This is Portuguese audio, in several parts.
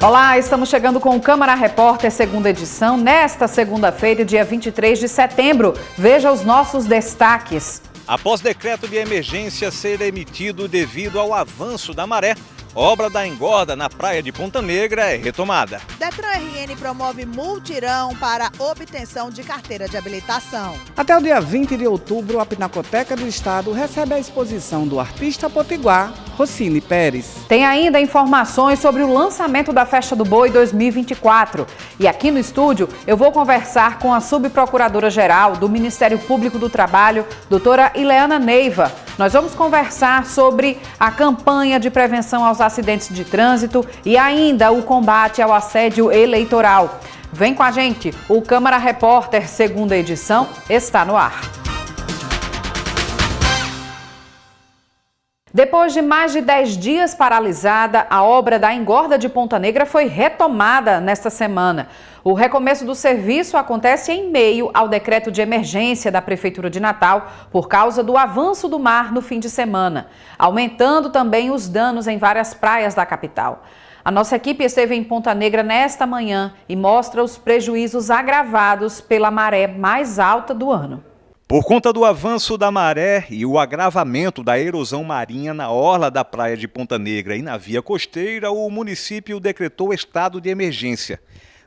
Olá, estamos chegando com o Câmara Repórter, segunda edição, nesta segunda-feira, dia 23 de setembro. Veja os nossos destaques. Após decreto de emergência ser emitido devido ao avanço da maré, obra da engorda na praia de Ponta Negra é retomada. Detran RN promove multirão para obtenção de carteira de habilitação. Até o dia 20 de outubro, a Pinacoteca do Estado recebe a exposição do artista potiguar Rossini Pérez. Tem ainda informações sobre o lançamento da Festa do Boi 2024. E aqui no estúdio eu vou conversar com a subprocuradora-geral do Ministério Público do Trabalho, doutora Ileana Neiva. Nós vamos conversar sobre a campanha de prevenção aos acidentes de trânsito e ainda o combate ao assédio eleitoral. Vem com a gente, o Câmara Repórter, segunda edição, está no ar. Depois de mais de 10 dias paralisada, a obra da engorda de Ponta Negra foi retomada nesta semana. O recomeço do serviço acontece em meio ao decreto de emergência da Prefeitura de Natal por causa do avanço do mar no fim de semana, aumentando também os danos em várias praias da capital. A nossa equipe esteve em Ponta Negra nesta manhã e mostra os prejuízos agravados pela maré mais alta do ano. Por conta do avanço da maré e o agravamento da erosão marinha na orla da praia de Ponta Negra e na via costeira, o município decretou estado de emergência.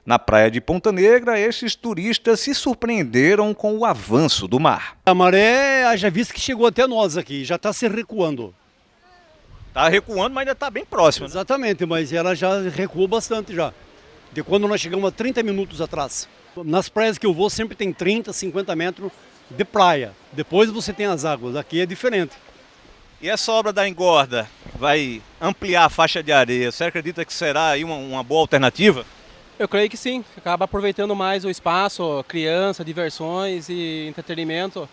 Na praia de Ponta Negra, estes turistas se surpreenderam com o avanço do mar. A maré, haja visto que chegou até nós aqui, já está se recuando. Está recuando, mas ainda está bem próximo. Né? Exatamente, mas ela já recuou bastante já, de quando nós chegamos a 30 minutos atrás. Nas praias que eu vou sempre tem 30, 50 metros de praia, depois você tem as águas, aqui é diferente. E essa obra da engorda vai ampliar a faixa de areia, você acredita que será aí uma boa alternativa? Eu creio que sim, acaba aproveitando mais o espaço, criança, diversões e entretenimento,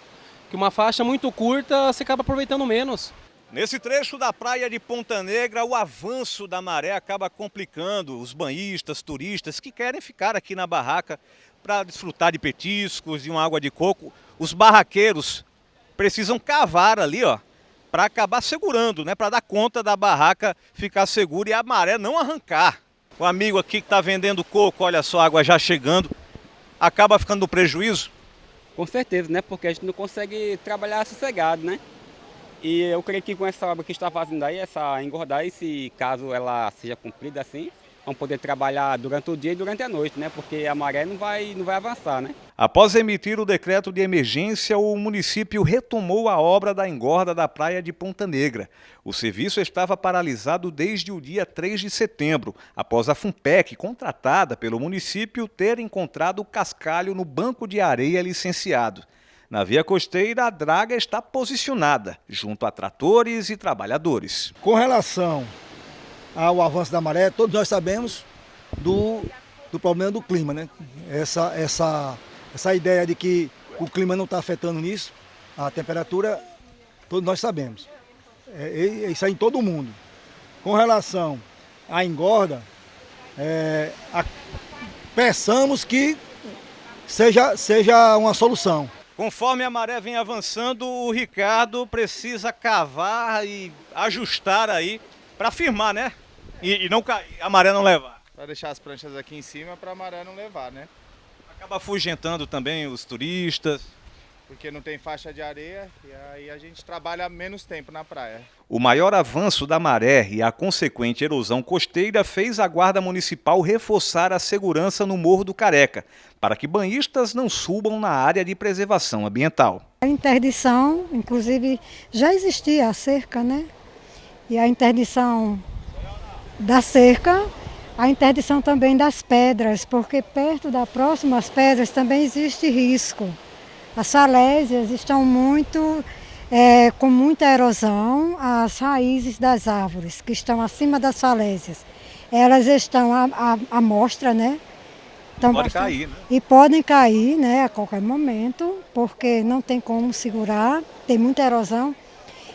que uma faixa muito curta você acaba aproveitando menos. Nesse trecho da praia de Ponta Negra, o avanço da maré acaba complicando os banhistas, turistas que querem ficar aqui na barraca para desfrutar de petiscos e uma água de coco. Os barraqueiros precisam cavar ali, ó, para acabar segurando, né, para dar conta da barraca ficar segura e a maré não arrancar. O amigo aqui que está vendendo coco, olha só, a água já chegando, acaba ficando no prejuízo? Com certeza, né? Porque a gente não consegue trabalhar sossegado, né? E eu creio que com essa obra que está fazendo aí, essa engordar, e se caso ela seja cumprida assim, vamos poder trabalhar durante o dia e durante a noite, né? Porque a maré não vai avançar, né? Após emitir o decreto de emergência, o município retomou a obra da engorda da praia de Ponta Negra. O serviço estava paralisado desde o dia 3 de setembro, após a Funpec, contratada pelo município, ter encontrado cascalho no banco de areia licenciado. Na via costeira, a draga está posicionada, junto a tratores e trabalhadores. Com relação ao avanço da maré, todos nós sabemos do problema do clima, né? Essa ideia de que o clima não está afetando nisso, a temperatura, todos nós sabemos. Isso aí em todo mundo. Com relação à engorda, pensamos que seja uma solução. Conforme a maré vem avançando, o Ricardo precisa cavar e ajustar aí para firmar, né? E não cair, a maré não levar. Para deixar as pranchas aqui em cima para a maré não levar, né? Acaba afugentando também os turistas. Porque não tem faixa de areia e aí a gente trabalha menos tempo na praia. O maior avanço da maré e a consequente erosão costeira fez a Guarda Municipal reforçar a segurança no Morro do Careca, para que banhistas não subam na área de preservação ambiental. A interdição, inclusive, já existia a cerca, né? E a interdição da cerca, a interdição também das pedras, porque perto das próximas pedras também existe risco. As falésias estão com muita erosão, as raízes das árvores que estão acima das falésias, elas estão à mostra, né? Pode cair, né? E podem cair, né, a qualquer momento, porque não tem como segurar, tem muita erosão.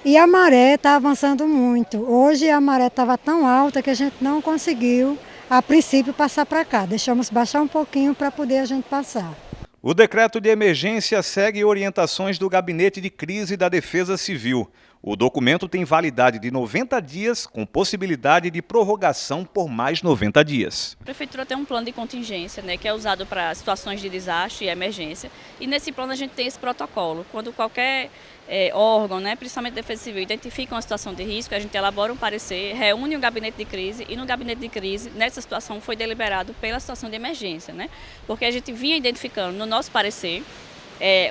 E a maré está avançando muito. Hoje a maré estava tão alta que a gente não conseguiu, a princípio, passar para cá. Deixamos baixar um pouquinho para poder a gente passar. O decreto de emergência segue orientações do Gabinete de Crise da Defesa Civil. O documento tem validade de 90 dias, com possibilidade de prorrogação por mais 90 dias. A Prefeitura tem um plano de contingência, né, que é usado para situações de desastre e emergência. E nesse plano a gente tem esse protocolo. Quando qualquer órgão, né, principalmente Defesa Civil, identifica uma situação de risco, a gente elabora um parecer, reúne o gabinete de crise e no gabinete de crise, nessa situação, foi deliberado pela situação de emergência, né? Porque a gente vinha identificando no nosso parecer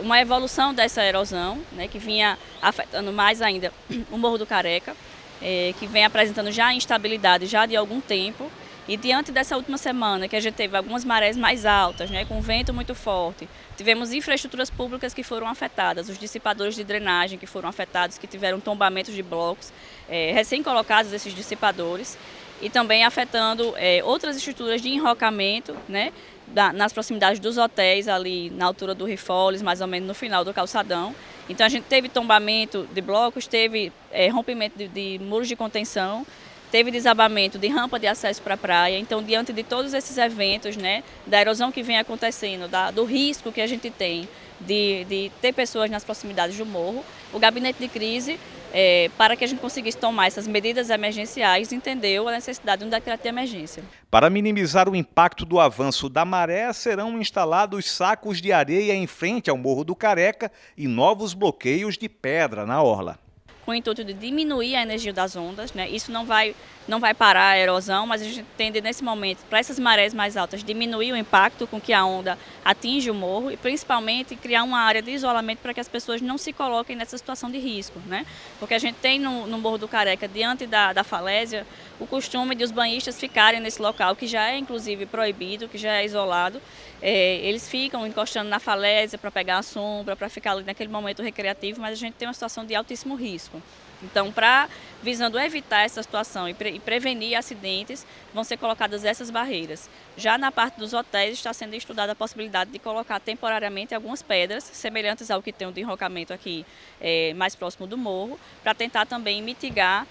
uma evolução dessa erosão, né, que vinha afetando mais ainda o Morro do Careca, que vem apresentando já instabilidade já de algum tempo. E diante dessa última semana, que a gente teve algumas marés mais altas, né, com vento muito forte, tivemos infraestruturas públicas que foram afetadas, os dissipadores de drenagem que foram afetados, que tiveram tombamentos de blocos, recém-colocados esses dissipadores, e também afetando outras estruturas de enrocamento, né, nas proximidades dos hotéis, ali na altura do Rifoles, mais ou menos no final do calçadão. Então a gente teve tombamento de blocos, teve rompimento de muros de contenção, teve desabamento de rampa de acesso para a praia. Então, diante de todos esses eventos, né, da erosão que vem acontecendo, do risco que a gente tem de ter pessoas nas proximidades do morro, o gabinete de crise, para que a gente conseguisse tomar essas medidas emergenciais, entendeu a necessidade de um decreto de emergência. Para minimizar o impacto do avanço da maré, serão instalados sacos de areia em frente ao Morro do Careca e novos bloqueios de pedra na orla. Com o intuito de diminuir a energia das ondas, né? Isso não vai parar a erosão, mas a gente tende nesse momento, para essas marés mais altas, diminuir o impacto com que a onda atinge o morro e principalmente criar uma área de isolamento para que as pessoas não se coloquem nessa situação de risco, né? Porque a gente tem no Morro do Careca, diante da falésia, o costume de os banhistas ficarem nesse local, que já é inclusive proibido, que já é isolado. Eles ficam encostando na falésia para pegar a sombra, para ficar ali naquele momento recreativo, mas a gente tem uma situação de altíssimo risco. Então, visando evitar essa situação e prevenir acidentes, vão ser colocadas essas barreiras. Já na parte dos hotéis está sendo estudada a possibilidade de colocar temporariamente algumas pedras, semelhantes ao que tem o de enrocamento aqui mais próximo do morro, para tentar também mitigar,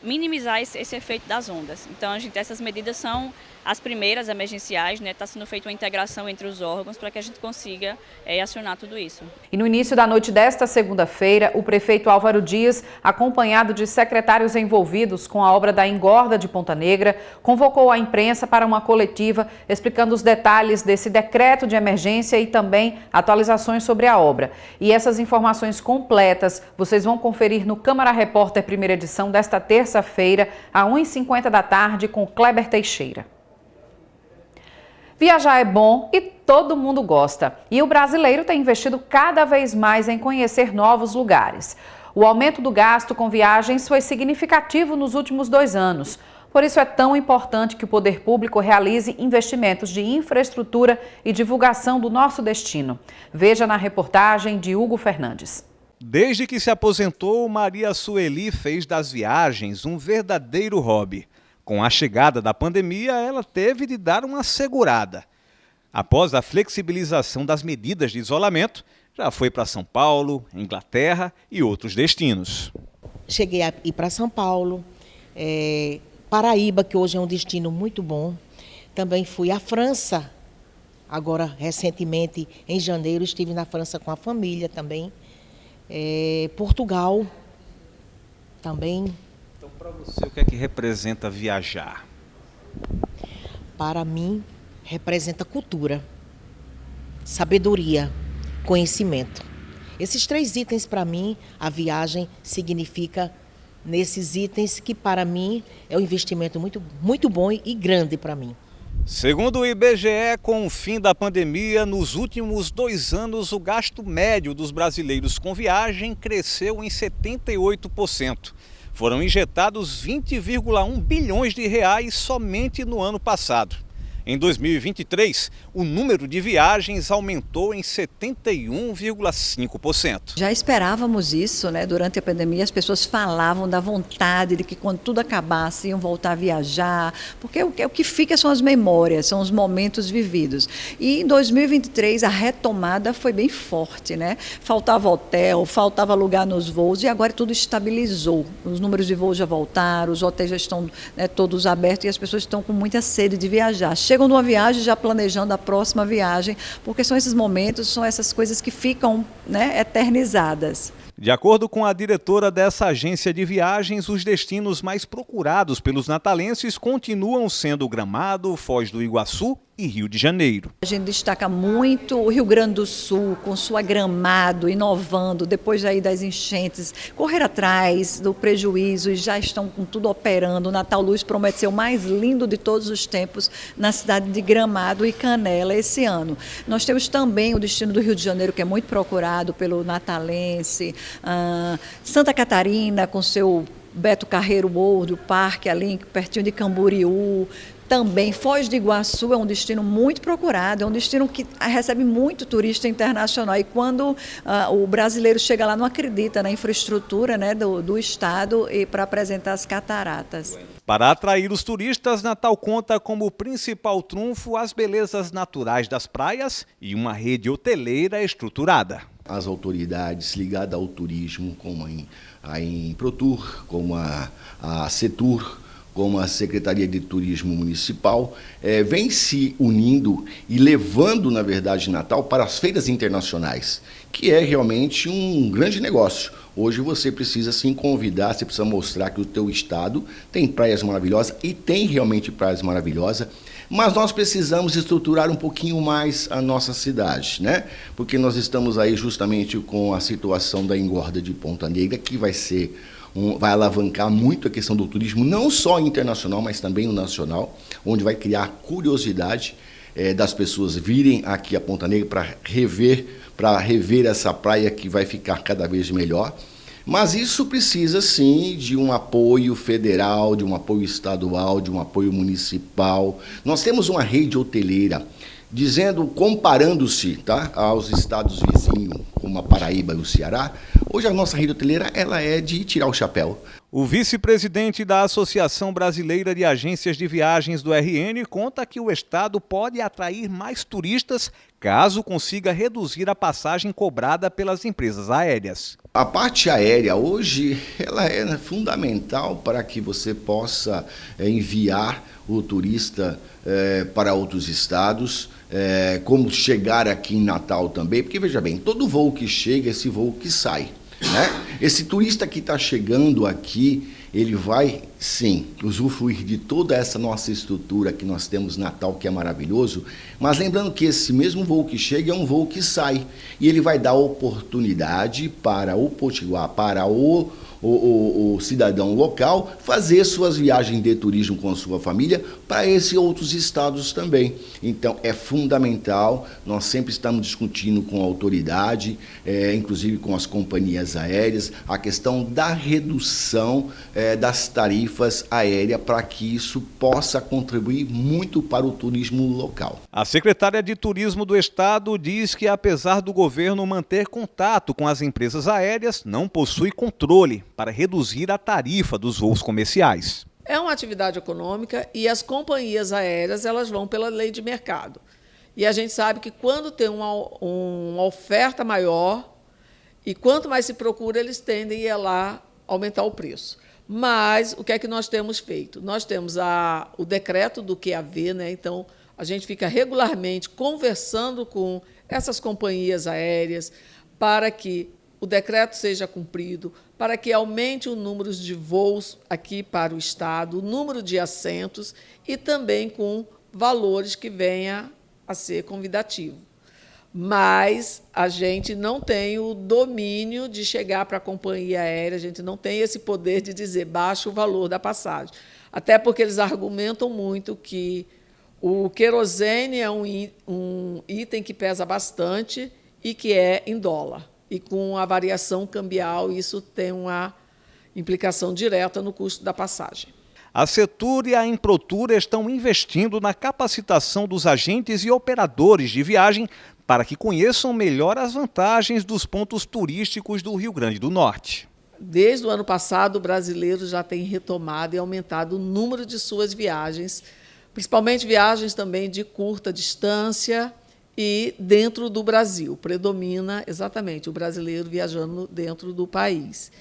minimizar esse efeito das ondas. Então, essas medidas são as primeiras emergenciais, né? Está sendo feita uma integração entre os órgãos para que a gente consiga acionar tudo isso. E no início da noite desta segunda-feira, o prefeito Álvaro Dias, acompanhado de secretários envolvidos com a obra da engorda de Ponta Negra, convocou a imprensa para uma coletiva explicando os detalhes desse decreto de emergência e também atualizações sobre a obra. E essas informações completas vocês vão conferir no Câmara Repórter Primeira Edição desta terça-feira, às 1h50 da tarde, com Kleber Teixeira. Viajar é bom e todo mundo gosta. E o brasileiro tem investido cada vez mais em conhecer novos lugares. O aumento do gasto com viagens foi significativo nos últimos 2 anos. Por isso é tão importante que o poder público realize investimentos de infraestrutura e divulgação do nosso destino. Veja na reportagem de Hugo Fernandes. Desde que se aposentou, Maria Sueli fez das viagens um verdadeiro hobby. Com a chegada da pandemia, ela teve de dar uma segurada. Após a flexibilização das medidas de isolamento, já foi para São Paulo, Inglaterra e outros destinos. Cheguei a ir para São Paulo, Paraíba, que hoje é um destino muito bom. Também fui à França, agora recentemente, em janeiro, estive na França com a família também. Portugal também. Então, para você, o que é que representa viajar? Para mim, representa cultura, sabedoria, conhecimento. Esses 3 itens, para mim, a viagem significa nesses itens que, para mim, é um investimento muito bom e grande para mim. Segundo o IBGE, com o fim da pandemia, nos últimos 2 anos, o gasto médio dos brasileiros com viagem cresceu em 78%. Foram injetados 20,1 bilhões de reais somente no ano passado. Em 2023, o número de viagens aumentou em 71,5%. Já esperávamos isso, né? Durante a pandemia, as pessoas falavam da vontade de que quando tudo acabasse iam voltar a viajar, porque o que fica são as memórias, são os momentos vividos. E em 2023 a retomada foi bem forte, né? Faltava hotel, faltava lugar nos voos e agora tudo estabilizou. Os números de voos já voltaram, os hotéis já estão, né, todos abertos e as pessoas estão com muita sede de viajar. Chegam numa viagem já planejando a próxima viagem, porque são esses momentos, são essas coisas que ficam, né, eternizadas. De acordo com a diretora dessa agência de viagens, os destinos mais procurados pelos natalenses continuam sendo Gramado, Foz do Iguaçu e Rio de Janeiro. A gente destaca muito o Rio Grande do Sul, com sua Gramado, inovando, depois aí das enchentes, correr atrás do prejuízo e já estão com tudo operando. O Natal Luz promete ser o mais lindo de todos os tempos na cidade de Gramado e Canela esse ano. Nós temos também o destino do Rio de Janeiro, que é muito procurado pelo natalense, Santa Catarina, com seu Beto Carreiro World, o parque ali pertinho de Camboriú. Também Foz do Iguaçu é um destino muito procurado, é um destino que recebe muito turista internacional. E quando o brasileiro chega lá, não acredita na infraestrutura, né, do estado e para apresentar as cataratas. Para atrair os turistas, Natal conta como principal trunfo as belezas naturais das praias e uma rede hoteleira estruturada. As autoridades ligadas ao turismo, como a Improtur, como a Setur, como a Secretaria de Turismo Municipal, vem se unindo e levando, na verdade, Natal para as feiras internacionais, que é realmente um grande negócio. Hoje você precisa sim convidar, você precisa mostrar que o teu estado tem praias maravilhosas e tem realmente praias maravilhosas, mas nós precisamos estruturar um pouquinho mais a nossa cidade, né? Porque nós estamos aí justamente com a situação da engorda de Ponta Negra, que vai alavancar muito a questão do turismo, não só internacional, mas também o nacional, onde vai criar curiosidade das pessoas virem aqui a Ponta Negra para rever essa praia que vai ficar cada vez melhor. Mas isso precisa, sim, de um apoio federal, de um apoio estadual, de um apoio municipal. Nós temos uma rede hoteleira, comparando-se, tá, aos estados vizinhos, como a Paraíba e o Ceará, hoje a nossa rede hoteleira ela é de tirar o chapéu. O vice-presidente da Associação Brasileira de Agências de Viagens do RN conta que o estado pode atrair mais turistas caso consiga reduzir a passagem cobrada pelas empresas aéreas. A parte aérea hoje ela é fundamental para que você possa enviar o turista para outros estados, como chegar aqui em Natal também, porque veja bem, todo voo que chega é esse voo que sai, né? Esse turista que está chegando aqui, ele vai, sim, usufruir de toda essa nossa estrutura que nós temos em Natal, que é maravilhoso, mas lembrando que esse mesmo voo que chega é um voo que sai, e ele vai dar oportunidade para o potiguar, para o cidadão local fazer suas viagens de turismo com a sua família para esses outros estados também. Então é fundamental, nós sempre estamos discutindo com a autoridade, inclusive com as companhias aéreas, a questão da redução das tarifas aéreas para que isso possa contribuir muito para o turismo local. A secretária de Turismo do Estado diz que, apesar do governo manter contato com as empresas aéreas, não possui controle para reduzir a tarifa dos voos comerciais. É uma atividade econômica e as companhias aéreas elas vão pela lei de mercado. E a gente sabe que quando tem uma oferta maior e quanto mais se procura, eles tendem a ir lá aumentar o preço. Mas o que é que nós temos feito? Nós temos o decreto do QAV, né? Então a gente fica regularmente conversando com essas companhias aéreas para que o decreto seja cumprido, para que aumente o número de voos aqui para o estado, o número de assentos e também com valores que venha a ser convidativo. Mas a gente não tem o domínio de chegar para a companhia aérea, a gente não tem esse poder de dizer baixa o valor da passagem. Até porque eles argumentam muito que o querosene é um item que pesa bastante e que é em dólar. E com a variação cambial, isso tem uma implicação direta no custo da passagem. A Setur e a Improtur estão investindo na capacitação dos agentes e operadores de viagem para que conheçam melhor as vantagens dos pontos turísticos do Rio Grande do Norte. Desde o ano passado, o brasileiro já tem retomado e aumentado o número de suas viagens, principalmente viagens também de curta distância e dentro do Brasil. Predomina exatamente o brasileiro viajando dentro do país.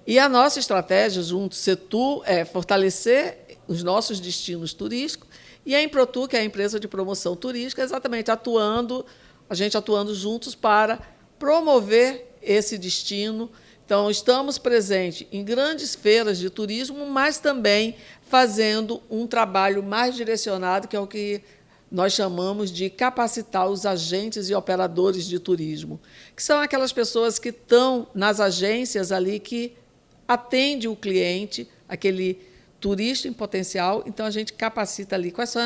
E a nossa estratégia junto ao Setur é fortalecer os nossos destinos turísticos e a Improtur, que é a empresa de promoção turística, exatamente a gente atuando juntos para promover esse destino, Então, estamos presentes em grandes feiras de turismo, mas também fazendo um trabalho mais direcionado, que é o que nós chamamos de capacitar os agentes e operadores de turismo, que são aquelas pessoas que estão nas agências ali, que atende o cliente, aquele turista em potencial. Então, a gente capacita ali quais são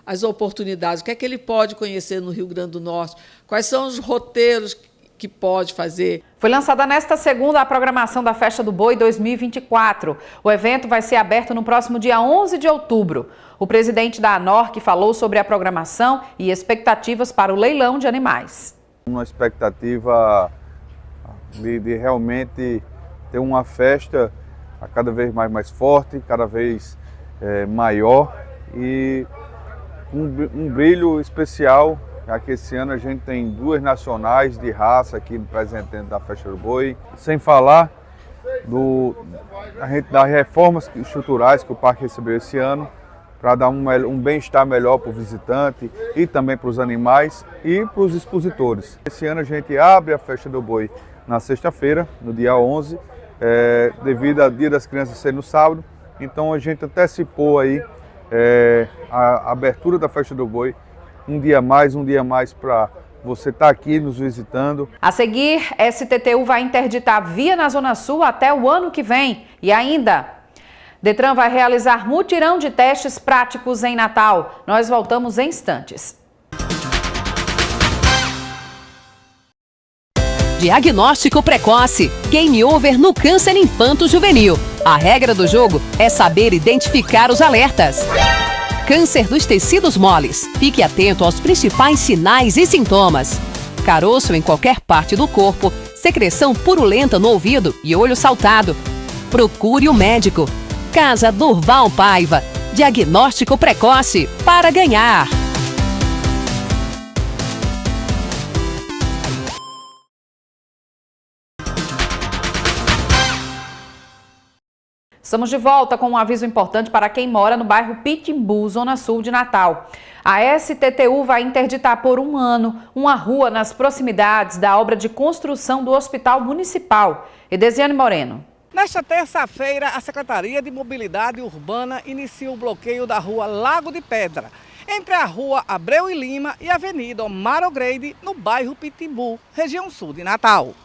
as oportunidades, o que é que ele pode conhecer no Rio Grande do Norte, quais são os roteiros que pode fazer. Foi lançada nesta segunda a programação da Festa do Boi 2024. O evento vai ser aberto no próximo dia 11 de outubro. O presidente da ANORC falou sobre a programação e expectativas para o leilão de animais. Uma expectativa de realmente ter uma festa cada vez mais forte, cada vez maior e um brilho especial. Já que esse ano a gente tem 2 nacionais de raça aqui presente dentro da Festa do Boi. Sem falar das reformas estruturais que o parque recebeu esse ano, para dar um bem-estar melhor para o visitante e também para os animais e para os expositores. Esse ano a gente abre a Festa do Boi na sexta-feira, no dia 11, devido ao Dia das Crianças ser no sábado. Então a gente antecipou aí a abertura da Festa do Boi, um dia mais para você estar aqui nos visitando. A seguir, STTU vai interditar via na Zona Sul até o ano que vem. E ainda, Detran vai realizar mutirão de testes práticos em Natal. Nós voltamos em instantes. Diagnóstico precoce. Game over no câncer infanto-juvenil. A regra do jogo é saber identificar os alertas. Câncer dos tecidos moles. Fique atento aos principais sinais e sintomas. Caroço em qualquer parte do corpo, secreção purulenta no ouvido e olho saltado. Procure o médico. Casa Durval Paiva. Diagnóstico precoce para ganhar. Estamos de volta com um aviso importante para quem mora no bairro Pitimbu, Zona Sul de Natal. A STTU vai interditar por 1 ano uma rua nas proximidades da obra de construção do Hospital Municipal. Edesiane Moreno. Nesta terça-feira, a Secretaria de Mobilidade Urbana inicia o bloqueio da rua Lago de Pedra, entre a rua Abreu e Lima e a Avenida Omar O'Grady, no bairro Pitimbu, região sul de Natal.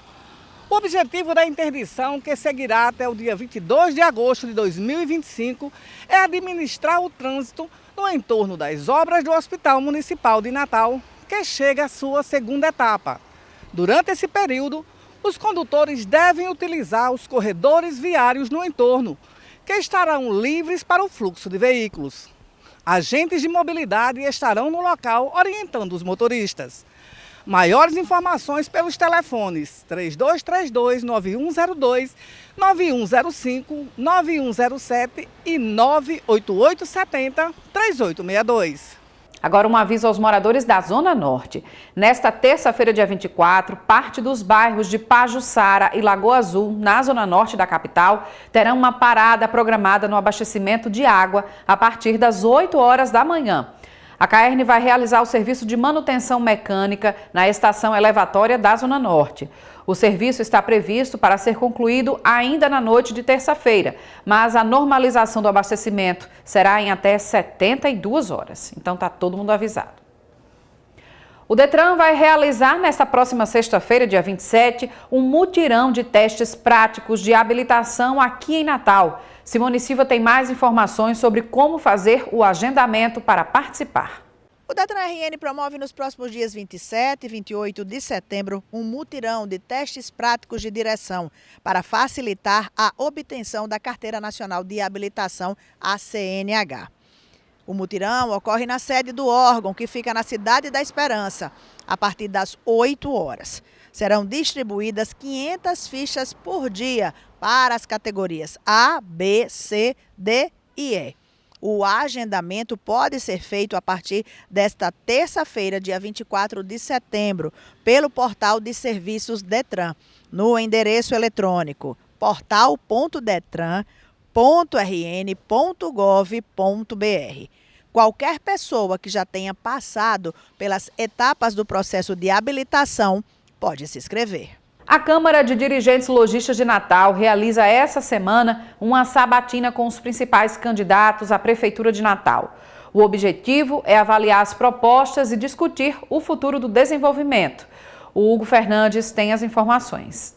O objetivo da interdição, que seguirá até o dia 22 de agosto de 2025, é administrar o trânsito no entorno das obras do Hospital Municipal de Natal, que chega à sua segunda etapa. Durante esse período, os condutores devem utilizar os corredores viários no entorno, que estarão livres para o fluxo de veículos. Agentes de mobilidade estarão no local orientando os motoristas. Maiores informações pelos telefones 3232-9102, 9105-9107 e 98870-3862. Agora um aviso aos moradores da Zona Norte. Nesta terça-feira, dia 24, parte dos bairros de Pajuçara e Lagoa Azul, na Zona Norte da capital, terão uma parada programada no abastecimento de água a partir das 8 horas da manhã. A CAERN vai realizar o serviço de manutenção mecânica na estação elevatória da Zona Norte. O serviço está previsto para ser concluído ainda na noite de terça-feira, mas a normalização do abastecimento será em até 72 horas. Então está todo mundo avisado. O Detran vai realizar nesta próxima sexta-feira, dia 27, um mutirão de testes práticos de habilitação aqui em Natal. Simone Silva tem mais informações sobre como fazer o agendamento para participar. O Detran RN promove nos próximos dias 27 e 28 de setembro um mutirão de testes práticos de direção para facilitar a obtenção da Carteira Nacional de Habilitação, a CNH. O mutirão ocorre na sede do órgão, que fica na Cidade da Esperança, a partir das 8 horas. Serão distribuídas 500 fichas por dia para as categorias A, B, C, D e E. O agendamento pode ser feito a partir desta terça-feira, dia 24 de setembro, pelo portal de serviços Detran, no endereço eletrônico portal.detran.rn.gov.br. Qualquer pessoa que já tenha passado pelas etapas do processo de habilitação pode se inscrever. A Câmara de Dirigentes Lojistas de Natal realiza essa semana uma sabatina com os principais candidatos à Prefeitura de Natal. O objetivo é avaliar as propostas e discutir o futuro do desenvolvimento. O Hugo Fernandes tem as informações.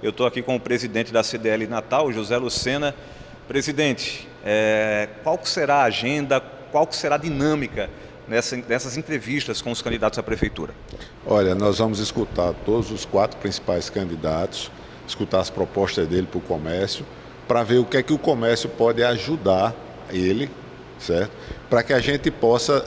Eu estou aqui com o presidente da CDL Natal, José Lucena. Presidente, qual será a agenda, qual será a dinâmica nessas entrevistas com os candidatos à Prefeitura? Olha, nós vamos escutar todos os 4 principais candidatos, escutar as propostas dele para o comércio, para ver o que é que o comércio pode ajudar ele, certo? Para que a gente possa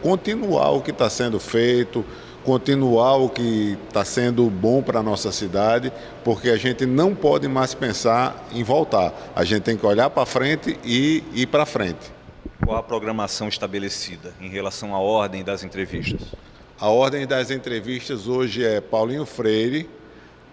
continuar o que está sendo feito, continuar o que está sendo bom para a nossa cidade, porque a gente não pode mais pensar em voltar. A gente tem que olhar para frente e ir para frente. Qual a programação estabelecida em relação à ordem das entrevistas? A ordem das entrevistas hoje é Paulinho Freire,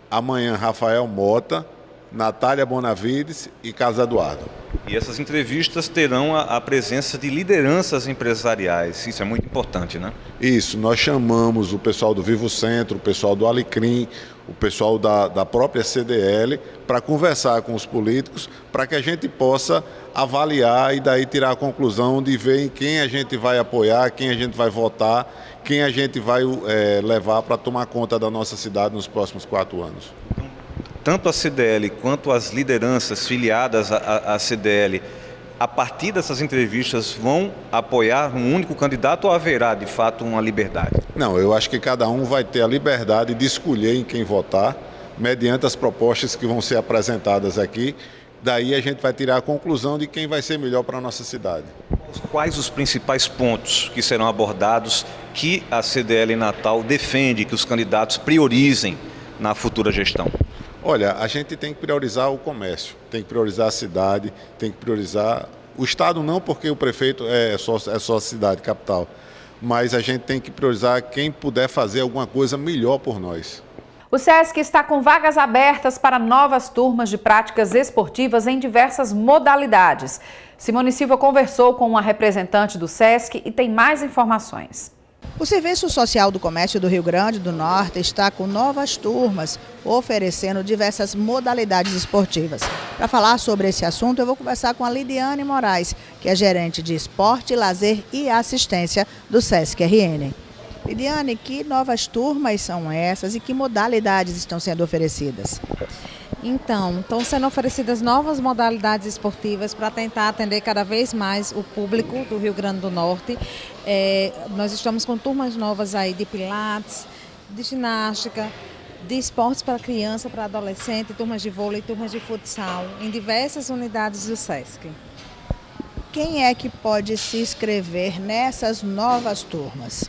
amanhã Rafael Mota, Natália Bonavides e Carlos Eduardo. E essas entrevistas terão a presença de lideranças empresariais, isso é muito importante, né? Isso, nós chamamos o pessoal do Vivo Centro, o pessoal do Alecrim, o pessoal da própria CDL, para conversar com os políticos, para que a gente possa avaliar e daí tirar a conclusão de ver em quem a gente vai apoiar, quem a gente vai votar, quem a gente vai levar para tomar conta da nossa cidade nos próximos 4 anos. Tanto a CDL quanto as lideranças filiadas à CDL, a partir dessas entrevistas, vão apoiar um único candidato ou haverá, de fato, uma liberdade? Não, eu acho que cada um vai ter a liberdade de escolher em quem votar, mediante as propostas que vão ser apresentadas aqui. Daí a gente vai tirar a conclusão de quem vai ser melhor para a nossa cidade. Quais os principais pontos que serão abordados que a CDL Natal defende que os candidatos priorizem na futura gestão? Olha, a gente tem que priorizar o comércio, tem que priorizar a cidade, tem que priorizar o Estado, não porque o prefeito é só a cidade, capital, mas a gente tem que priorizar quem puder fazer alguma coisa melhor por nós. O SESC está com vagas abertas para novas turmas de práticas esportivas em diversas modalidades. Simone Silva conversou com uma representante do SESC e tem mais informações. O Serviço Social do Comércio do Rio Grande do Norte está com novas turmas, oferecendo diversas modalidades esportivas. Para falar sobre esse assunto, eu vou conversar com a Lidiane Moraes, que é gerente de Esporte, Lazer e Assistência do SESC RN. Lidiane, que novas turmas são essas e que modalidades estão sendo oferecidas? Então, estão sendo oferecidas novas modalidades esportivas para tentar atender cada vez mais o público do Rio Grande do Norte. Nós estamos com turmas novas aí de pilates, de ginástica, de esportes para criança, para adolescente, turmas de vôlei, turmas de futsal, em diversas unidades do SESC. Quem é que pode se inscrever nessas novas turmas?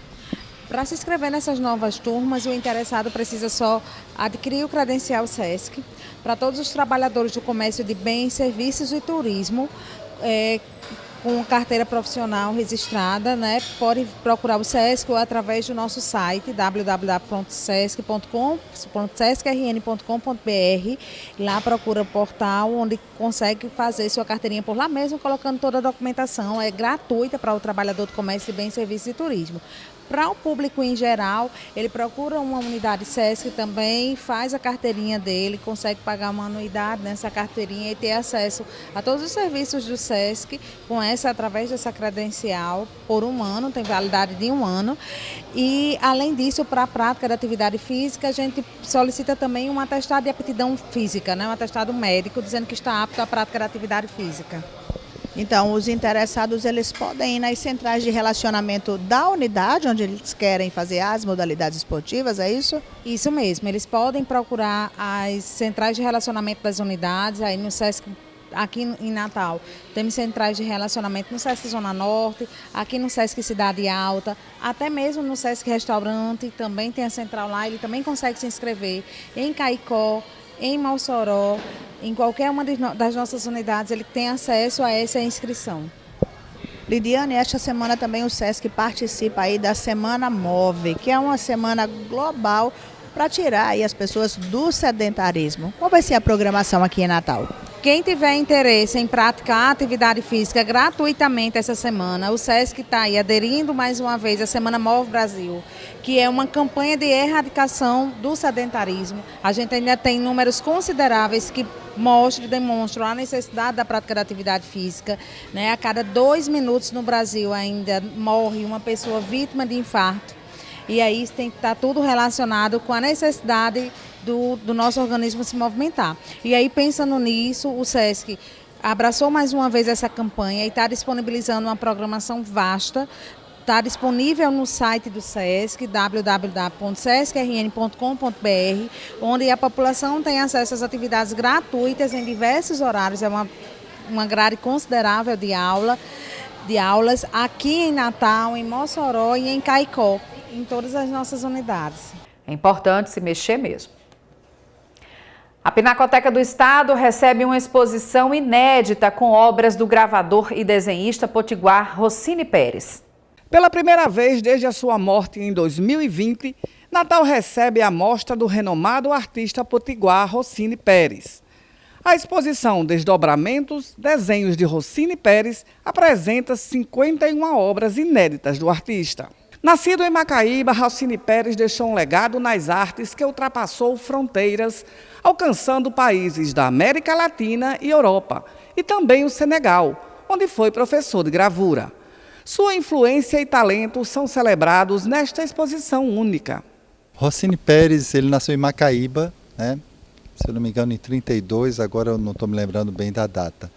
Para se inscrever nessas novas turmas, o interessado precisa só adquirir o credencial SESC. Para todos os trabalhadores do comércio de bens, serviços e turismo, com carteira profissional registrada, né, pode procurar o SESC ou através do nosso site www.sescrn.com.br. Lá procura o portal onde consegue fazer sua carteirinha por lá mesmo, colocando toda a documentação. É gratuita para o trabalhador do comércio de bens, serviços e turismo. Para o público em geral, ele procura uma unidade SESC também, faz a carteirinha dele, consegue pagar uma anuidade nessa carteirinha e ter acesso a todos os serviços do SESC através dessa credencial por 1 ano, tem validade de 1 ano. E, além disso, para a prática da atividade física, a gente solicita também um atestado de aptidão física, né? Um atestado médico dizendo que está apto à prática da atividade física. Então, os interessados, eles podem ir nas centrais de relacionamento da unidade, onde eles querem fazer as modalidades esportivas, é isso? Isso mesmo, eles podem procurar as centrais de relacionamento das unidades, aí no SESC, aqui em Natal, temos centrais de relacionamento no SESC Zona Norte, aqui no SESC Cidade Alta, até mesmo no SESC Restaurante, também tem a central lá, ele também consegue se inscrever em Caicó, em Mossoró, em qualquer uma das nossas unidades, ele tem acesso a essa inscrição. Lidiane, esta semana também o SESC participa aí da Semana Move, que é uma semana global para tirar aí as pessoas do sedentarismo. Qual vai ser a programação aqui em Natal? Quem tiver interesse em praticar atividade física gratuitamente essa semana, o SESC está aí aderindo mais uma vez à Semana Move Brasil, que é uma campanha de erradicação do sedentarismo. A gente ainda tem números consideráveis que demonstram a necessidade da prática da atividade física, né? A cada 2 minutos no Brasil ainda morre uma pessoa vítima de infarto. E aí tem que estar tudo relacionado com a necessidade do nosso organismo se movimentar. E aí, pensando nisso, o SESC abraçou mais uma vez essa campanha e está disponibilizando uma programação vasta. Está disponível no site do SESC, www.sescrn.com.br, onde a população tem acesso às atividades gratuitas em diversos horários. É uma grade considerável de aulas aqui em Natal, em Mossoró e em Caicó, em todas as nossas unidades. É importante se mexer mesmo. A Pinacoteca do Estado recebe uma exposição inédita com obras do gravador e desenhista potiguar Rossini Pérez. Pela primeira vez desde a sua morte em 2020, Natal recebe a mostra do renomado artista potiguar Rossini Pérez. A exposição Desdobramentos, Desenhos de Rossini Pérez apresenta 51 obras inéditas do artista. Nascido em Macaíba, Rossini Pérez deixou um legado nas artes que ultrapassou fronteiras, alcançando países da América Latina e Europa, e também o Senegal, onde foi professor de gravura. Sua influência e talento são celebrados nesta exposição única. Rossini Pérez, ele nasceu em Macaíba, né? Se eu não me engano em 32, agora eu não estou me lembrando bem da data.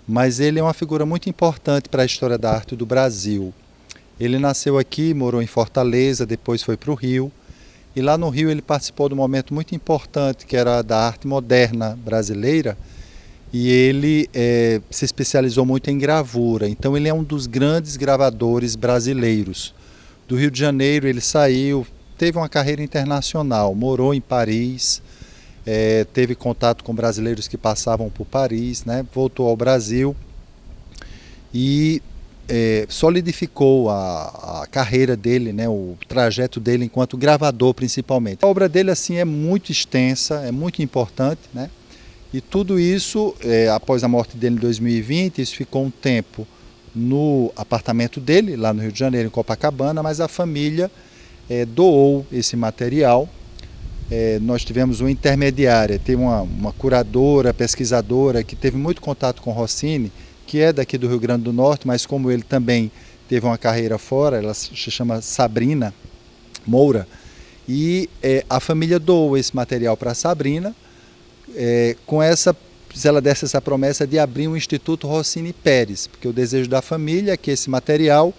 Mas ele é uma figura muito importante para a história da arte do Brasil. Ele nasceu aqui, morou em Fortaleza, depois foi para o Rio. E lá no Rio ele participou de um momento muito importante, que era da arte moderna brasileira. E ele se especializou muito em gravura. Então ele é um dos grandes gravadores brasileiros. Do Rio de Janeiro ele saiu, teve uma carreira internacional, morou em Paris, teve contato com brasileiros que passavam por Paris, né? Voltou ao Brasil e solidificou a carreira dele, né, o trajeto dele enquanto gravador principalmente. A obra dele assim é muito extensa, é muito importante, né? E tudo isso, após a morte dele em 2020, isso ficou um tempo no apartamento dele, lá no Rio de Janeiro, em Copacabana, mas a família doou esse material. Nós tivemos uma intermediária, teve uma curadora, pesquisadora, que teve muito contato com Rossini, que é daqui do Rio Grande do Norte, mas como ele também teve uma carreira fora, ela se chama Sabrina Moura, e a família doou esse material para a Sabrina, se ela desse essa promessa de abrir um Instituto Rossini Pérez, porque o desejo da família é que esse material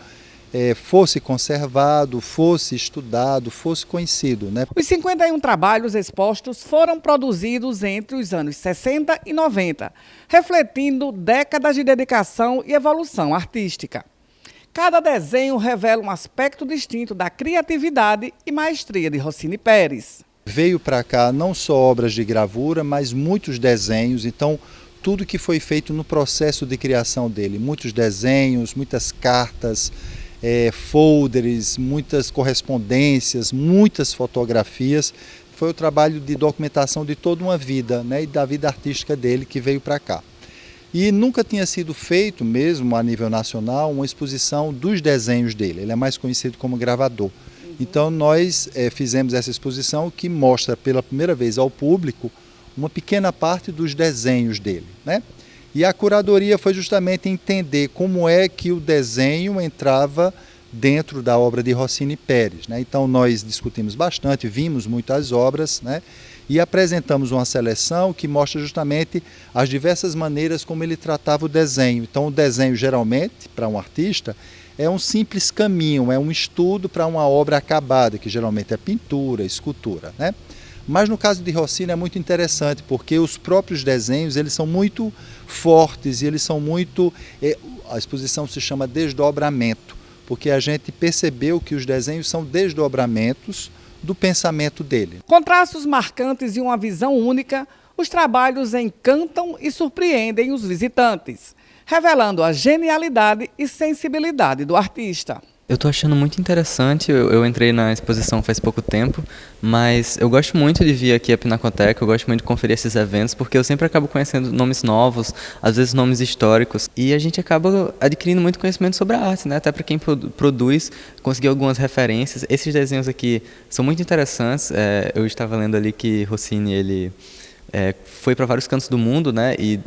fosse conservado, fosse estudado, fosse conhecido, né? Os 51 trabalhos expostos foram produzidos entre os anos 60 e 90, refletindo décadas de dedicação e evolução artística. Cada desenho revela um aspecto distinto da criatividade e maestria de Rossini Pérez. Veio para cá não só obras de gravura, mas muitos desenhos, então tudo que foi feito no processo de criação dele, muitos desenhos, muitas cartas, folders, muitas correspondências, muitas fotografias. Foi o trabalho de documentação de toda uma vida, né, e da vida artística dele que veio para cá. E nunca tinha sido feito, mesmo a nível nacional, uma exposição dos desenhos dele. Ele é mais conhecido como gravador. Então nós fizemos essa exposição que mostra pela primeira vez ao público uma pequena parte dos desenhos dele, né? E a curadoria foi justamente entender como é que o desenho entrava dentro da obra de Rossini Pérez, né? Então nós discutimos bastante, vimos muitas obras, né? E apresentamos uma seleção que mostra justamente as diversas maneiras como ele tratava o desenho. Então o desenho geralmente, para um artista, é um simples caminho, é um estudo para uma obra acabada, que geralmente é pintura, escultura, né? Mas no caso de Rossini é muito interessante, porque os próprios desenhos eles são muito fortes e eles são muito... A exposição se chama Desdobramento, porque a gente percebeu que os desenhos são desdobramentos do pensamento dele. Com traços marcantes e uma visão única, os trabalhos encantam e surpreendem os visitantes, revelando a genialidade e sensibilidade do artista. Eu estou achando muito interessante, eu entrei na exposição faz pouco tempo, mas eu gosto muito de vir aqui à Pinacoteca, eu gosto muito de conferir esses eventos, porque eu sempre acabo conhecendo nomes novos, às vezes nomes históricos, e a gente acaba adquirindo muito conhecimento sobre a arte, né? Até para quem produz, conseguir algumas referências. Esses desenhos aqui são muito interessantes, eu estava lendo ali que Rossini, ele... foi para vários cantos do mundo, né? E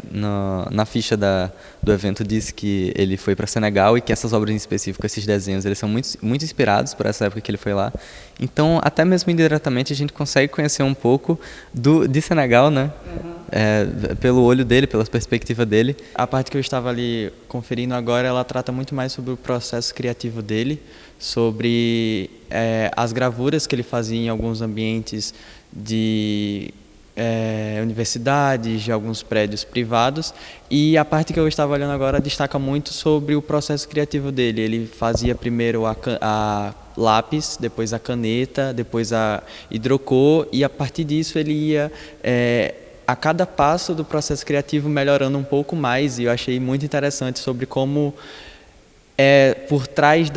na ficha do evento diz que ele foi para Senegal e que essas obras em específico, esses desenhos, eles são muito inspirados por essa época que ele foi lá. Então, até mesmo indiretamente, a gente consegue conhecer um pouco de Senegal, né? Pelo olho dele, pela perspectiva dele. A parte que eu estava ali conferindo agora, ela trata muito mais sobre o processo criativo dele, sobre as gravuras que ele fazia em alguns ambientes de... universidades, de alguns prédios privados, e a parte que eu estava olhando agora destaca muito sobre o processo criativo dele. Ele fazia primeiro a lápis, depois a caneta, depois a hidrocor, e a partir disso ele ia a cada passo do processo criativo melhorando um pouco mais, e eu achei muito interessante sobre como por trás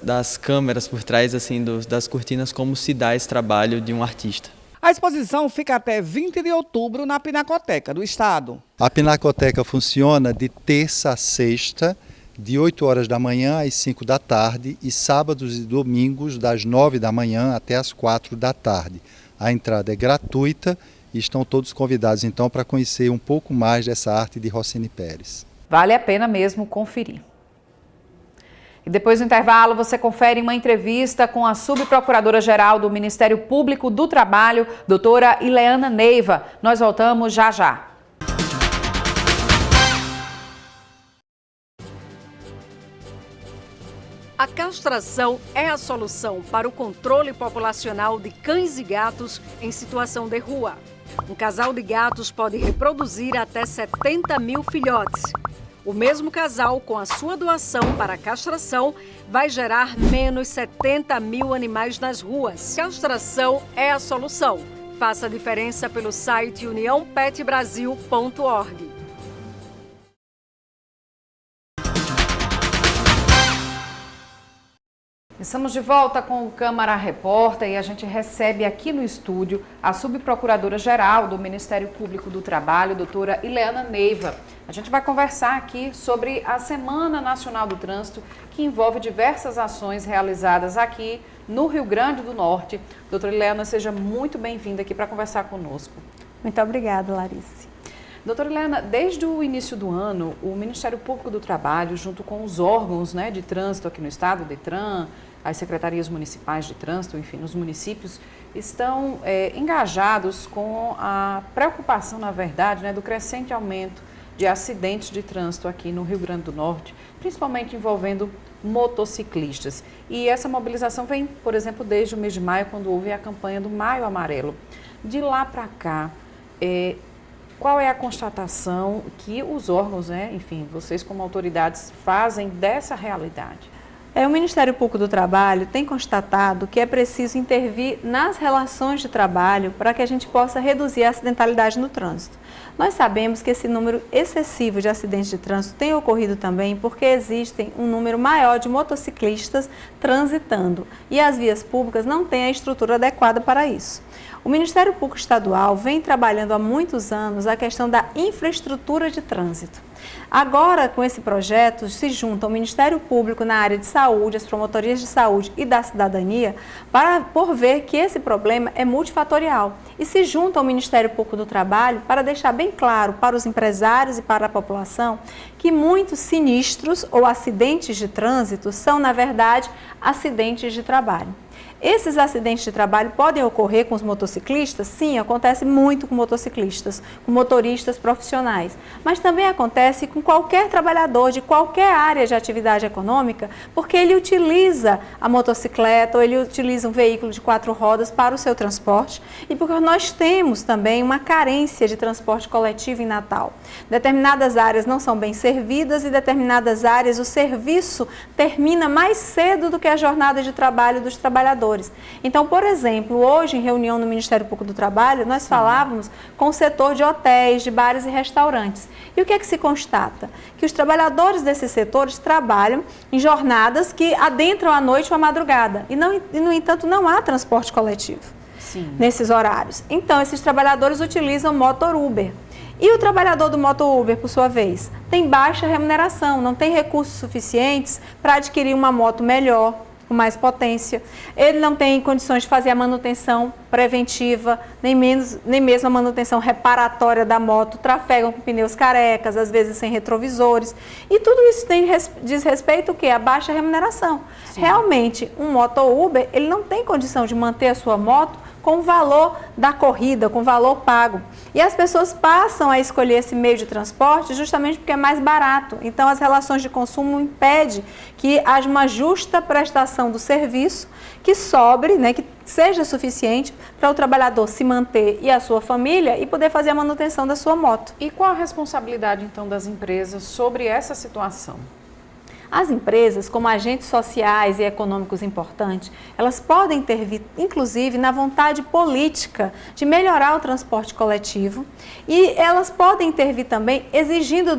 das câmeras, por trás assim das cortinas, como se dá esse trabalho de um artista. A exposição fica até 20 de outubro na Pinacoteca do Estado. A Pinacoteca funciona de terça a sexta, de 8 horas da manhã às 5 da tarde e sábados e domingos das 9 da manhã até as 4 da tarde. A entrada é gratuita e estão todos convidados então para conhecer um pouco mais dessa arte de Rossini Pérez. Vale a pena mesmo conferir. E depois do intervalo, você confere uma entrevista com a subprocuradora-geral do Ministério Público do Trabalho, doutora Ileana Neiva. Nós voltamos já já. A castração é a solução para o controle populacional de cães e gatos em situação de rua. Um casal de gatos pode reproduzir até 70 mil filhotes. O mesmo casal, com a sua doação para a castração, vai gerar menos 70 mil animais nas ruas. Castração é a solução. Faça a diferença pelo site uniãopetbrasil.org. Estamos de volta com o Câmara Repórter e a gente recebe aqui no estúdio a subprocuradora-geral do Ministério Público do Trabalho, doutora Ileana Neiva. A gente vai conversar aqui sobre a Semana Nacional do Trânsito, que envolve diversas ações realizadas aqui no Rio Grande do Norte. Doutora Ileana, seja muito bem-vinda aqui para conversar conosco. Muito obrigada, Larissa. Doutora Ileana, desde o início do ano, o Ministério Público do Trabalho, junto com os órgãos de trânsito aqui no estado, o DETRAN, as secretarias municipais de trânsito, enfim, nos municípios, estão engajados com a preocupação, na verdade, do crescente aumento de acidentes de trânsito aqui no Rio Grande do Norte, principalmente envolvendo motociclistas. E essa mobilização vem, por exemplo, desde o mês de maio, quando houve a campanha do Maio Amarelo. De lá para cá, qual é a constatação que os órgãos, enfim, vocês como autoridades, fazem dessa realidade? O Ministério Público do Trabalho tem constatado que é preciso intervir nas relações de trabalho para que a gente possa reduzir a acidentalidade no trânsito. Nós sabemos que esse número excessivo de acidentes de trânsito tem ocorrido também porque existem um número maior de motociclistas transitando e as vias públicas não têm a estrutura adequada para isso. O Ministério Público Estadual vem trabalhando há muitos anos a questão da infraestrutura de trânsito. Agora, com esse projeto, se junta o Ministério Público na área de saúde, as promotorias de saúde e da cidadania, por ver que esse problema é multifatorial. E se junta ao Ministério Público do Trabalho para deixar bem claro para os empresários e para a população que muitos sinistros ou acidentes de trânsito são, na verdade, acidentes de trabalho. Esses acidentes de trabalho podem ocorrer com os motociclistas? Sim, acontece muito com motociclistas, com motoristas profissionais. Mas também acontece com qualquer trabalhador de qualquer área de atividade econômica, porque ele utiliza a motocicleta ou ele utiliza um veículo de 4 rodas para o seu transporte e porque nós temos também uma carência de transporte coletivo em Natal. Determinadas áreas não são bem servidas e determinadas áreas o serviço termina mais cedo do que a jornada de trabalho dos trabalhadores. trabalhadores. Então, por exemplo, hoje em reunião no Ministério Público do Trabalho, nós falávamos com o setor de hotéis, de bares e restaurantes. E o que é que se constata? Que os trabalhadores desses setores trabalham em jornadas que adentram a noite ou a madrugada. E, no entanto, não há transporte coletivo nesses horários. Então, esses trabalhadores utilizam motor Uber. E o trabalhador do motor Uber, por sua vez, tem baixa remuneração, não tem recursos suficientes para adquirir uma moto melhor, com mais potência. Ele não tem condições de fazer a manutenção preventiva, nem mesmo a manutenção reparatória da moto, trafegam com pneus carecas, às vezes sem retrovisores. E tudo isso diz respeito ao quê? A baixa remuneração. Sim. Realmente, um motor Uber, ele não tem condição de manter a sua moto com o valor da corrida, com o valor pago. E as pessoas passam a escolher esse meio de transporte justamente porque é mais barato. Então, as relações de consumo impedem que haja uma justa prestação do serviço que sobre, né, que seja suficiente para o trabalhador se manter e a sua família e poder fazer a manutenção da sua moto. E qual a responsabilidade, então, das empresas sobre essa situação? As empresas, como agentes sociais e econômicos importantes, elas podem intervir, inclusive, na vontade política de melhorar o transporte coletivo e elas podem intervir também exigindo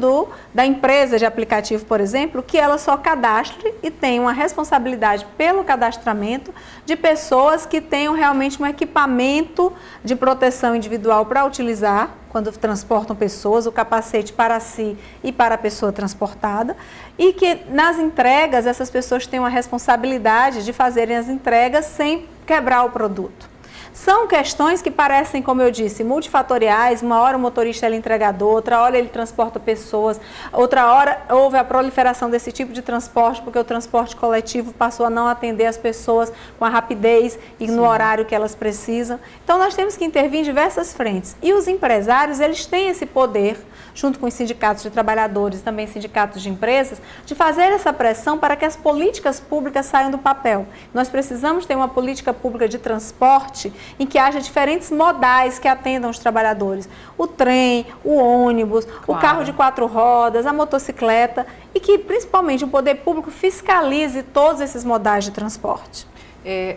da empresa de aplicativo, por exemplo, que ela só cadastre e tenha uma responsabilidade pelo cadastramento de pessoas que tenham realmente um equipamento de proteção individual para utilizar quando transportam pessoas, o capacete para si e para a pessoa transportada, e que nas entregas essas pessoas tenham a responsabilidade de fazerem as entregas sem quebrar o produto. São questões que parecem, como eu disse, multifatoriais. Uma hora o motorista é entregador, outra hora ele transporta pessoas, outra hora houve a proliferação desse tipo de transporte porque o transporte coletivo passou a não atender as pessoas com a rapidez e no horário que elas precisam. Então nós temos que intervir em diversas frentes. E os empresários, eles têm esse poder, junto com os sindicatos de trabalhadores e também sindicatos de empresas, de fazer essa pressão para que as políticas públicas saiam do papel. Nós precisamos ter uma política pública de transporte em que haja diferentes modais que atendam os trabalhadores. O trem, o ônibus, o carro de 4 rodas, a motocicleta e que, principalmente, o poder público fiscalize todos esses modais de transporte.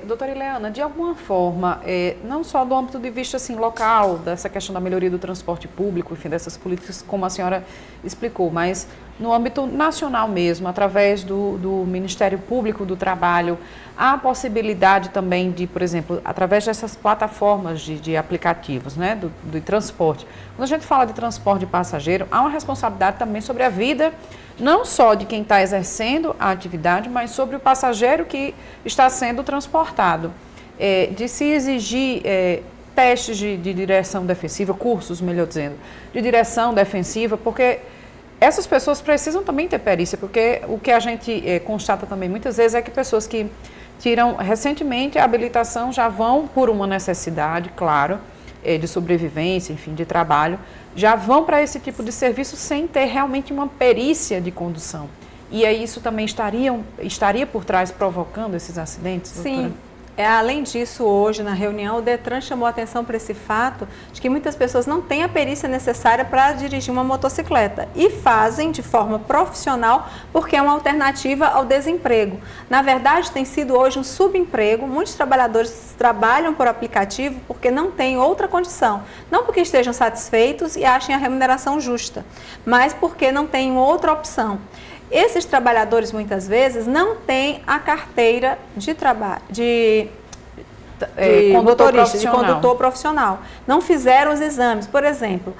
Doutora Ileana, de alguma forma, não só do âmbito de vista assim, local, dessa questão da melhoria do transporte público, enfim, dessas políticas, como a senhora explicou, mas no âmbito nacional mesmo, através do Ministério Público do Trabalho, há a possibilidade também de, por exemplo, através dessas plataformas de aplicativos, né, do transporte. Quando a gente fala de transporte de passageiro, há uma responsabilidade também sobre a vida, não só de quem está exercendo a atividade, mas sobre o passageiro que está sendo transportado. De se exigir testes de direção defensiva, cursos, melhor dizendo, de direção defensiva, porque essas pessoas precisam também ter perícia, porque o que a gente constata também muitas vezes é que pessoas que tiram recentemente a habilitação já vão por uma necessidade, claro, de sobrevivência, enfim, de trabalho, já vão para esse tipo de serviço sem ter realmente uma perícia de condução. E aí isso também estaria por trás provocando esses acidentes, doutora? Sim. Além disso, hoje, na reunião, o Detran chamou a atenção para esse fato de que muitas pessoas não têm a perícia necessária para dirigir uma motocicleta e fazem de forma profissional porque é uma alternativa ao desemprego. Na verdade, tem sido hoje um subemprego. Muitos trabalhadores trabalham por aplicativo porque não têm outra condição. Não porque estejam satisfeitos e achem a remuneração justa, mas porque não têm outra opção. Esses trabalhadores, muitas vezes, não têm a carteira de trabalho, de condutor profissional. Não fizeram os exames. Por exemplo,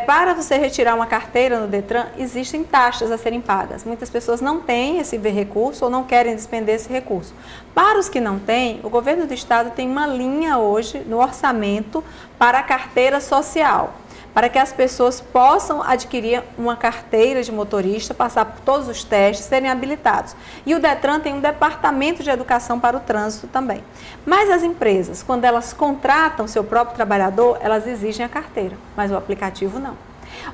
para você retirar uma carteira no Detran, existem taxas a serem pagas. Muitas pessoas não têm esse recurso ou não querem despender esse recurso. Para os que não têm, o governo do estado tem uma linha hoje no orçamento para a carteira social, para que as pessoas possam adquirir uma carteira de motorista, passar por todos os testes, serem habilitados. E o Detran tem um departamento de educação para o trânsito também. Mas as empresas, quando elas contratam seu próprio trabalhador, elas exigem a carteira, mas o aplicativo não.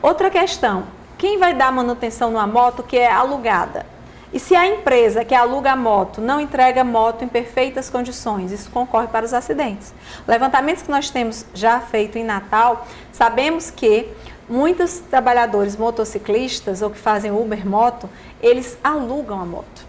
Outra questão, quem vai dar manutenção numa moto que é alugada? E se a empresa que aluga a moto não entrega a moto em perfeitas condições, isso concorre para os acidentes. Levantamentos que nós temos já feito em Natal, sabemos que muitos trabalhadores motociclistas ou que fazem Uber Moto, eles alugam a moto.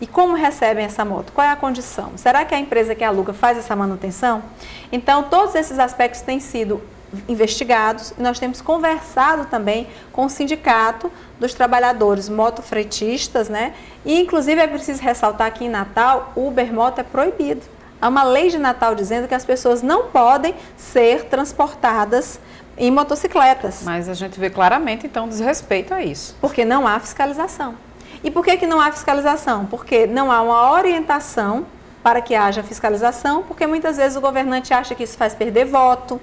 E como recebem essa moto? Qual é a condição? Será que a empresa que aluga faz essa manutenção? Então, todos esses aspectos têm sido investigados e nós temos conversado também com o sindicato dos trabalhadores motofretistas, né? E, inclusive, é preciso ressaltar que em Natal, o Uber Moto é proibido. Há uma lei de Natal dizendo que as pessoas não podem ser transportadas em motocicletas. Mas a gente vê claramente, então, desrespeito a isso. Porque não há fiscalização. E por que não há fiscalização? Porque não há uma orientação para que haja fiscalização, porque muitas vezes o governante acha que isso faz perder voto,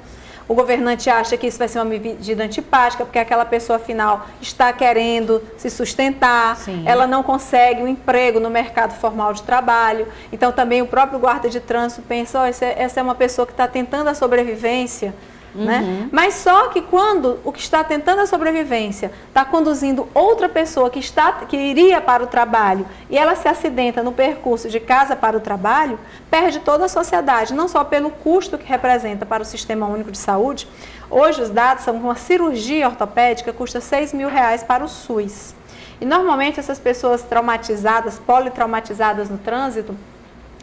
o governante acha que isso vai ser uma medida antipática, porque aquela pessoa, afinal, está querendo se sustentar, ela não consegue um emprego no mercado formal de trabalho. Então, também o próprio guarda de trânsito pensa, essa é uma pessoa que está tentando a sobrevivência, né? Mas só que quando o que está tentando a sobrevivência está conduzindo outra pessoa que iria para o trabalho e ela se acidenta no percurso de casa para o trabalho, perde toda a sociedade, não só pelo custo que representa para o Sistema Único de Saúde. Hoje os dados são que uma cirurgia ortopédica custa R$6.000 para o SUS. E normalmente essas pessoas traumatizadas, politraumatizadas no trânsito,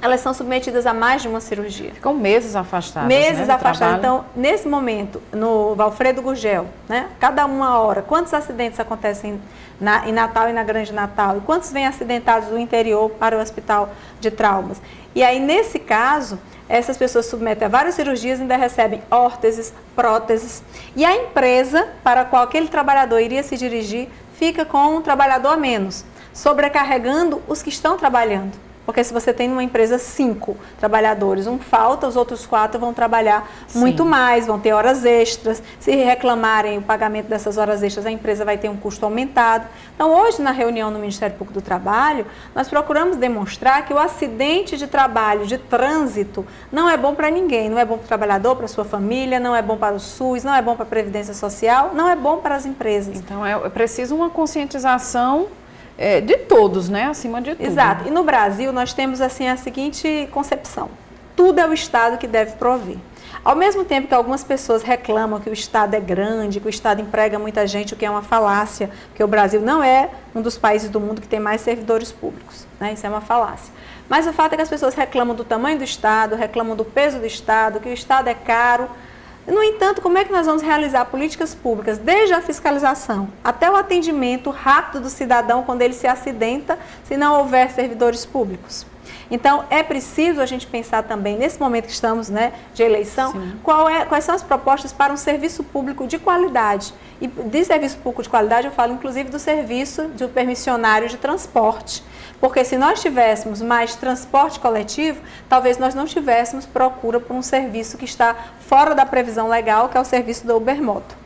elas são submetidas a mais de uma cirurgia. Ficam meses afastadas. Meses afastadas. Trabalho. Então, nesse momento, no Valfredo Gurgel, né, cada uma hora, quantos acidentes acontecem em Natal e na Grande Natal? E quantos vêm acidentados do interior para o hospital de traumas? E aí, nesse caso, essas pessoas submetem a várias cirurgias e ainda recebem órteses, próteses. E a empresa para a qual aquele trabalhador iria se dirigir fica com um trabalhador a menos, sobrecarregando os que estão trabalhando. Porque se você tem numa empresa 5 trabalhadores, um falta, os outros 4 vão trabalhar muito mais, vão ter horas extras. Se reclamarem o pagamento dessas horas extras, a empresa vai ter um custo aumentado. Então, hoje, na reunião no Ministério Público do Trabalho, nós procuramos demonstrar que o acidente de trabalho, de trânsito, não é bom para ninguém. Não é bom para o trabalhador, para a sua família, não é bom para o SUS, não é bom para a Previdência Social, não é bom para as empresas. Então, é preciso uma conscientização de todos, né? Acima de tudo. Exato. E no Brasil nós temos assim a seguinte concepção: tudo é o Estado que deve prover. Ao mesmo tempo que algumas pessoas reclamam que o Estado é grande, que o Estado emprega muita gente, o que é uma falácia, porque o Brasil não é um dos países do mundo que tem mais servidores públicos, né? Isso é uma falácia. Mas o fato é que as pessoas reclamam do tamanho do Estado, reclamam do peso do Estado, que o Estado é caro. No entanto, como é que nós vamos realizar políticas públicas, desde a fiscalização até o atendimento rápido do cidadão quando ele se acidenta, se não houver servidores públicos? Então, é preciso a gente pensar também, nesse momento que estamos, né, de eleição, quais são as propostas para um serviço público de qualidade. E de serviço público de qualidade, eu falo inclusive do serviço do permissionário de transporte. Porque se nós tivéssemos mais transporte coletivo, talvez nós não tivéssemos procura por um serviço que está fora da previsão legal, que é o serviço do Uber Moto.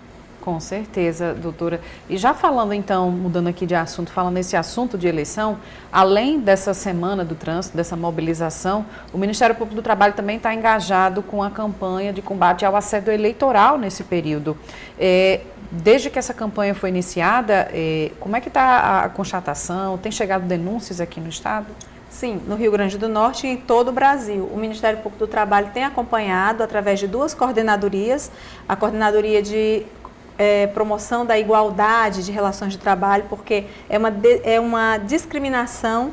Com certeza, doutora. E já falando então, mudando aqui de assunto, falando nesse assunto de eleição, além dessa semana do trânsito, dessa mobilização, o Ministério Público do Trabalho também está engajado com a campanha de combate ao assédio eleitoral nesse período. Desde que essa campanha foi iniciada, como é que está a constatação? Tem chegado denúncias aqui no Estado? Sim, no Rio Grande do Norte e em todo o Brasil. O Ministério Público do Trabalho tem acompanhado através de 2 coordenadorias, a coordenadoria de promoção da igualdade de relações de trabalho, porque é uma discriminação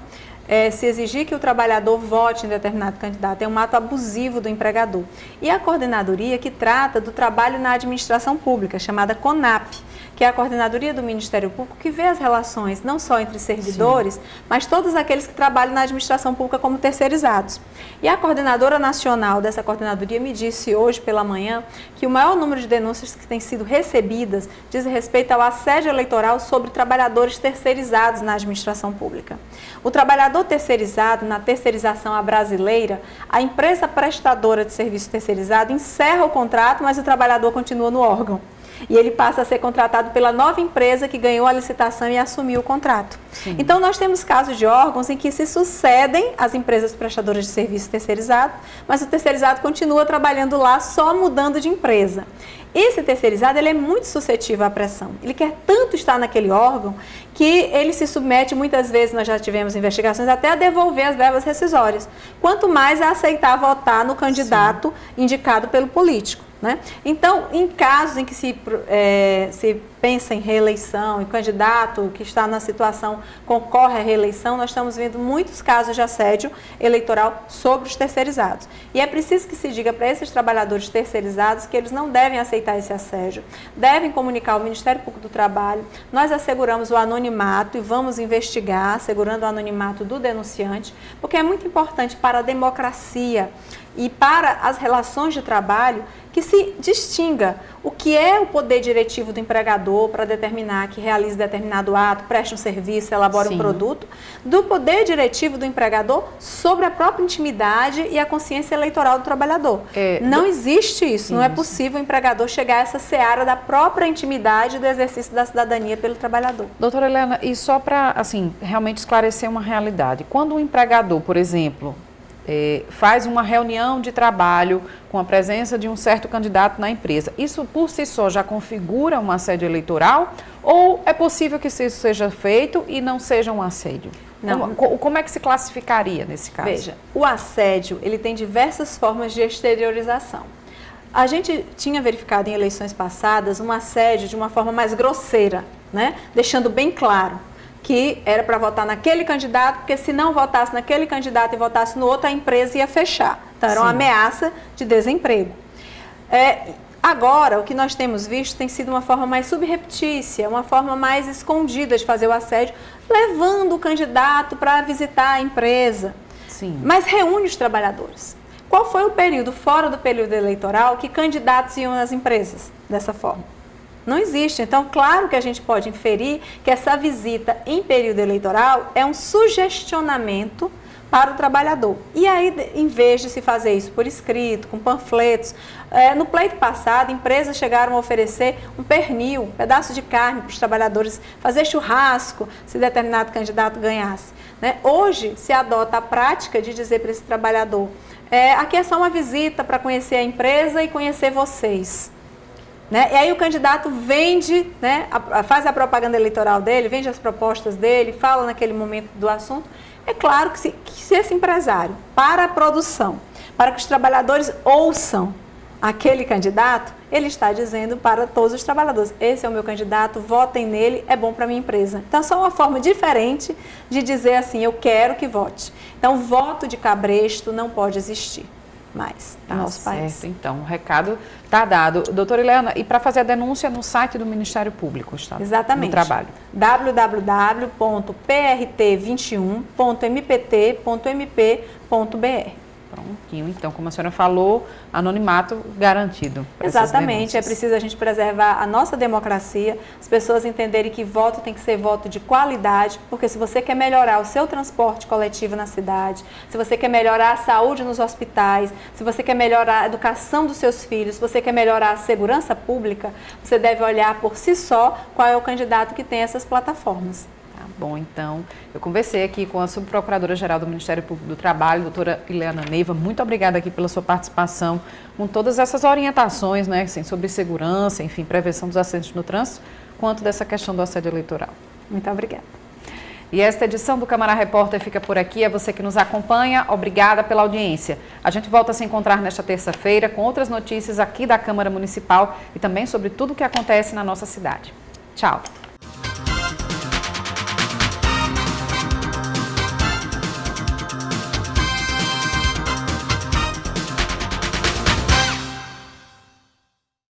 se exigir que o trabalhador vote em determinado candidato, é um ato abusivo do empregador. E a coordenadoria que trata do trabalho na administração pública, chamada CONAP, que é a coordenadoria do Ministério Público, que vê as relações não só entre servidores, mas todos aqueles que trabalham na administração pública como terceirizados. E a coordenadora nacional dessa coordenadoria me disse hoje pela manhã que o maior número de denúncias que têm sido recebidas diz respeito ao assédio eleitoral sobre trabalhadores terceirizados na administração pública. O trabalhador terceirizado, na terceirização à brasileira, a empresa prestadora de serviço terceirizado encerra o contrato, mas o trabalhador continua no órgão. E ele passa a ser contratado pela nova empresa que ganhou a licitação e assumiu o contrato. Sim. Então, nós temos casos de órgãos em que se sucedem as empresas prestadoras de serviço terceirizado, mas o terceirizado continua trabalhando lá, só mudando de empresa. Esse terceirizado ele é muito suscetível à pressão. Ele quer tanto estar naquele órgão que ele se submete, muitas vezes nós já tivemos investigações, até a devolver as verbas rescisórias. Quanto mais a aceitar votar no candidato indicado pelo político. Né? Então, em casos em que se pensa em reeleição e o candidato que está na situação concorre à reeleição, nós estamos vendo muitos casos de assédio eleitoral sobre os terceirizados. E é preciso que se diga para esses trabalhadores terceirizados que eles não devem aceitar esse assédio, devem comunicar ao Ministério Público do Trabalho. Nós asseguramos o anonimato e vamos investigar, assegurando o anonimato do denunciante, porque é muito importante para a democracia e para as relações de trabalho que se distinga o que é o poder diretivo do empregador para determinar que realize determinado ato, preste um serviço, elabore um produto, do poder diretivo do empregador sobre a própria intimidade e a consciência eleitoral do trabalhador. Não existe isso, não é possível o empregador chegar a essa seara da própria intimidade do exercício da cidadania pelo trabalhador. Doutora Helena, e só para, assim, realmente esclarecer uma realidade, quando o empregador, por exemplo, faz uma reunião de trabalho com a presença de um certo candidato na empresa, isso por si só já configura um assédio eleitoral ou é possível que isso seja feito e não seja um assédio? Não. Como é que se classificaria nesse caso? Veja, o assédio ele tem diversas formas de exteriorização. A gente tinha verificado em eleições passadas um assédio de uma forma mais grosseira, né? Deixando bem claro que era para votar naquele candidato, porque se não votasse naquele candidato e votasse no outro, a empresa ia fechar. Então, era uma ameaça de desemprego. Agora, o que nós temos visto tem sido uma forma mais subreptícia, uma forma mais escondida de fazer o assédio, levando o candidato para visitar a empresa. Sim. Mas reúne os trabalhadores. Qual foi o período, fora do período eleitoral, que candidatos iam às empresas dessa forma? Não existe. Então, claro que a gente pode inferir que essa visita em período eleitoral é um sugestionamento para o trabalhador. E aí, em vez de se fazer isso por escrito, com panfletos, no pleito passado, empresas chegaram a oferecer um pernil, um pedaço de carne para os trabalhadores, fazer churrasco, se determinado candidato ganhasse. Né? Hoje, se adota a prática de dizer para esse trabalhador, aqui é só uma visita para conhecer a empresa e conhecer vocês. Né? E aí o candidato vende, né, faz a propaganda eleitoral dele, vende as propostas dele, fala naquele momento do assunto. É claro que se esse empresário, para a produção, para que os trabalhadores ouçam aquele candidato, ele está dizendo para todos os trabalhadores, esse é o meu candidato, votem nele, é bom para a minha empresa. Então, é só uma forma diferente de dizer assim, eu quero que vote. Então, voto de cabresto não pode existir mais no nosso país. Então, o recado está dado. Doutora Helena, e para fazer a denúncia no site do Ministério Público, está? Exatamente. No trabalho. www.prt21.mpt.mp.br. Prontinho. Então, como a senhora falou, anonimato garantido. Exatamente. É preciso a gente preservar a nossa democracia, as pessoas entenderem que voto tem que ser voto de qualidade, porque se você quer melhorar o seu transporte coletivo na cidade, se você quer melhorar a saúde nos hospitais, se você quer melhorar a educação dos seus filhos, se você quer melhorar a segurança pública, você deve olhar por si só qual é o candidato que tem essas plataformas. Bom, então, eu conversei aqui com a Subprocuradora-Geral do Ministério Público do Trabalho, doutora Helena Neiva. Muito obrigada aqui pela sua participação com todas essas orientações, né, assim, sobre segurança, enfim, prevenção dos acidentes no trânsito, quanto dessa questão do assédio eleitoral. Muito obrigada. E esta edição do Câmara Repórter fica por aqui. É você que nos acompanha. Obrigada pela audiência. A gente volta a se encontrar nesta terça-feira com outras notícias aqui da Câmara Municipal e também sobre tudo o que acontece na nossa cidade. Tchau.